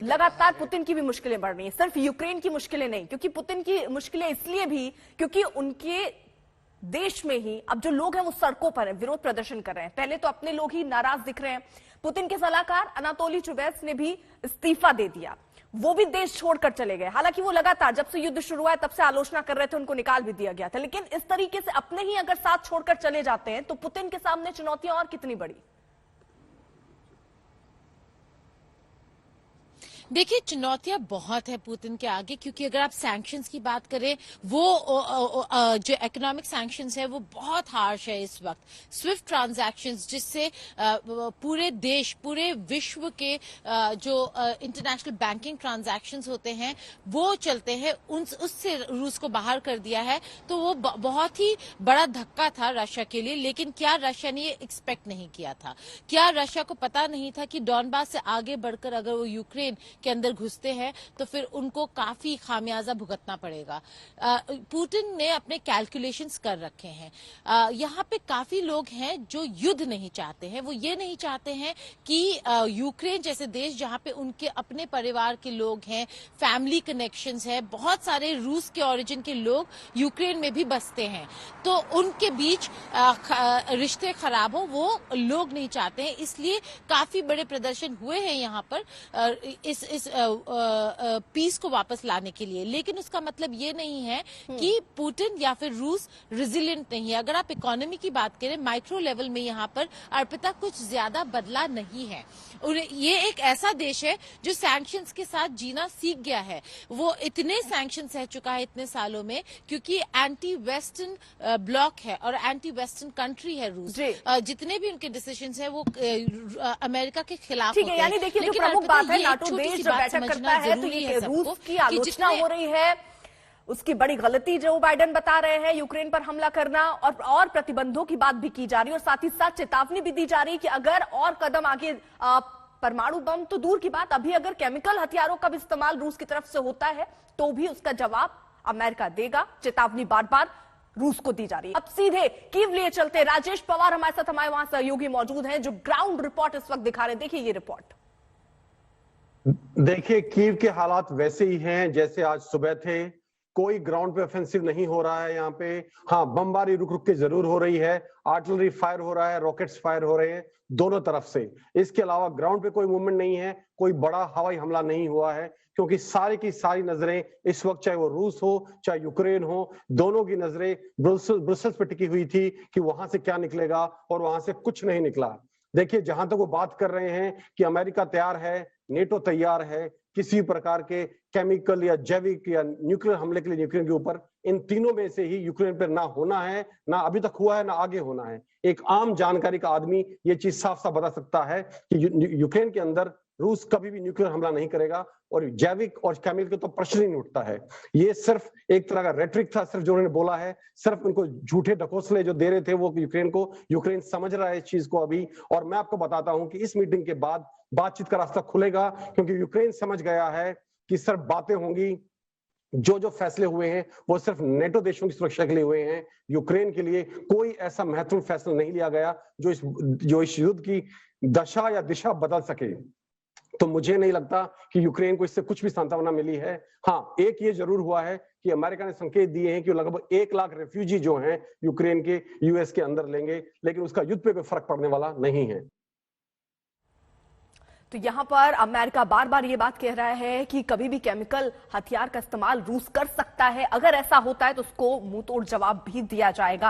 लगातार पुतिन की भी मुश्किलें बढ़ रही हैं, सिर्फ यूक्रेन की मुश्किलें नहीं, क्योंकि पुतिन की मुश्किलें इसलिए भी क्योंकि उनके देश में ही अब जो लोग हैं वो सड़कों पर हैं, विरोध प्रदर्शन कर रहे हैं। पहले तो अपने लोग ही नाराज दिख रहे हैं। पुतिन के सलाहकार अनातोली चुबैस ने भी इस्तीफा दे दिया, वो भी देश छोड़कर चले गए। हालांकि वो लगातार जब से युद्ध शुरू हुआ है तब से आलोचना कर रहे थे, उनको निकाल भी दिया गया था। लेकिन इस तरीके से अपने ही अगर साथ छोड़कर चले जाते हैं तो पुतिन के सामने चुनौतियां और कितनी बड़ी। देखिए, चुनौतियां बहुत है पुतिन के आगे, क्योंकि अगर आप सैंक्शंस की बात करें, वो जो इकोनॉमिक सैंक्शंस है वो बहुत हार्श है इस वक्त। स्विफ्ट ट्रांजैक्शंस, जिससे पूरे देश, पूरे विश्व के जो इंटरनेशनल बैंकिंग ट्रांजैक्शंस होते हैं वो चलते हैं, उससे रूस को बाहर कर दिया है। तो वो बहुत ही बड़ा धक्का था रशिया के लिए। लेकिन क्या रशिया ने ये एक्सपेक्ट नहीं किया था? क्या रशिया को पता नहीं था कि डॉनबास से आगे बढ़कर अगर वो यूक्रेन के अंदर घुसते हैं तो फिर उनको काफी खामियाजा भुगतना पड़ेगा? पुतिन ने अपने कैलकुलेशंस कर रखे हैं। यहाँ पे काफी लोग हैं जो युद्ध नहीं चाहते हैं। वो ये नहीं चाहते हैं कि यूक्रेन जैसे देश, जहाँ पे उनके अपने परिवार के लोग हैं, फैमिली कनेक्शंस है, बहुत सारे रूस के ओरिजिन के लोग यूक्रेन में भी बसते हैं, तो उनके बीच रिश्ते खराब हो, वो लोग नहीं चाहते हैं। इसलिए काफी बड़े प्रदर्शन हुए हैं यहाँ पर इस पीस को वापस लाने के लिए। लेकिन उसका मतलब ये नहीं है कि पुतिन या फिर रूस रेजिलिएंट नहीं है। अगर आप इकोनॉमी की बात करें, माइक्रो लेवल में यहाँ पर अर्पिता कुछ ज्यादा बदला नहीं है। ये एक ऐसा देश है जो सैंक्शंस के साथ जीना सीख गया है। वो इतने सैंक्शन सह चुका है इतने सालों में, क्योंकि एंटी वेस्टर्न ब्लॉक है और एंटी वेस्टर्न कंट्री है रूस। जितने भी उनके डिसीजंस है वो अमेरिका के खिलाफ होते हैं। यानी देखिए, जो प्रमुख बात है, नाटो देश जब बैठक करता है तो ये रूस की आलोचना हो रही है, उसकी बड़ी गलती जो बाइडेन बता रहे हैं यूक्रेन पर हमला करना, और प्रतिबंधों की बात भी की जा रही है, और साथ ही साथ चेतावनी भी दी जा रही है कि अगर और कदम आगे, परमाणु बम तो दूर की बात, अभी अगर केमिकल हथियारों का भी इस्तेमाल रूस की तरफ से होता है तो भी उसका जवाब अमेरिका देगा। चेतावनी बार बार रूस को दी जा रही है। अब सीधे कीव लिए चलते, राजेश पवार हमारे साथ, हमारे वहां सहयोगी मौजूद हैं जो ग्राउंड रिपोर्ट इस वक्त दिखा रहे हैं। देखिए ये रिपोर्ट। देखिए, कीव के हालात वैसे ही हैं जैसे आज सुबह थे। कोई ग्राउंड पे ऑफेंसिव नहीं हो रहा है यहाँ पे। हाँ, बमबारी रुक रुक के जरूर हो रही है, आर्टिलरी फायर हो रहा है, रॉकेट्स फायर हो रहे हैं दोनों तरफ से। इसके अलावा ग्राउंड पे कोई मूवमेंट नहीं है, कोई बड़ा हवाई हमला नहीं हुआ है, क्योंकि सारी की सारी नजरें इस वक्त, चाहे वो रूस हो चाहे यूक्रेन हो, दोनों की नजरें ब्रुसेल्स पे टिकी हुई थी कि वहां से क्या निकलेगा, और वहां से कुछ नहीं निकला। देखिए, जहां तक वो बात कर रहे हैं कि अमेरिका तैयार है, नेटो तैयार है किसी प्रकार के केमिकल या जैविक या न्यूक्लियर हमले के लिए यूक्रेन के ऊपर, इन तीनों में से ही यूक्रेन पर ना होना है, ना अभी तक हुआ है, ना आगे होना है। एक आम जानकारी का आदमी ये चीज साफ साफ बता सकता है कि यूक्रेन के अंदर रूस कभी भी न्यूक्लियर हमला नहीं करेगा, और जैविक और केमिकल तो प्रश्न ही नहीं उठता है। ये सिर्फ एक तरह का रेटरिक था, सिर्फ जो उन्होंने बोला है, सिर्फ उनको झूठे ढकोसले जो दे रहे थे वो यूक्रेन को। यूक्रेन समझ रहा है इस चीज को अभी, और मैं आपको बताता हूं कि इस मीटिंग के बाद बातचीत का रास्ता खुलेगा, क्योंकि यूक्रेन समझ गया है कि सिर्फ बातें होंगी। जो फैसले हुए हैं वो सिर्फ नेटो देशों की सुरक्षा के लिए हुए हैं। यूक्रेन के लिए कोई ऐसा महत्वपूर्ण फैसला नहीं लिया गया जो इस युद्ध की दशा या दिशा बदल सके। तो मुझे नहीं लगता कि यूक्रेन को इससे कुछ भी सांत्वना मिली है। हाँ, एक ये जरूर हुआ है कि अमेरिका ने संकेत दिए हैं कि लगभग 1 लाख रेफ्यूजी जो हैं यूक्रेन के यूएस के अंदर लेंगे, लेकिन उसका युद्ध पे कोई फर्क पड़ने वाला नहीं है। तो यहां पर अमेरिका बार बार ये बात कह रहा है कि कभी भी केमिकल हथियार का इस्तेमाल रूस कर सकता है। अगर ऐसा होता है तो उसको मुंह तोड़ जवाब भी दिया जाएगा।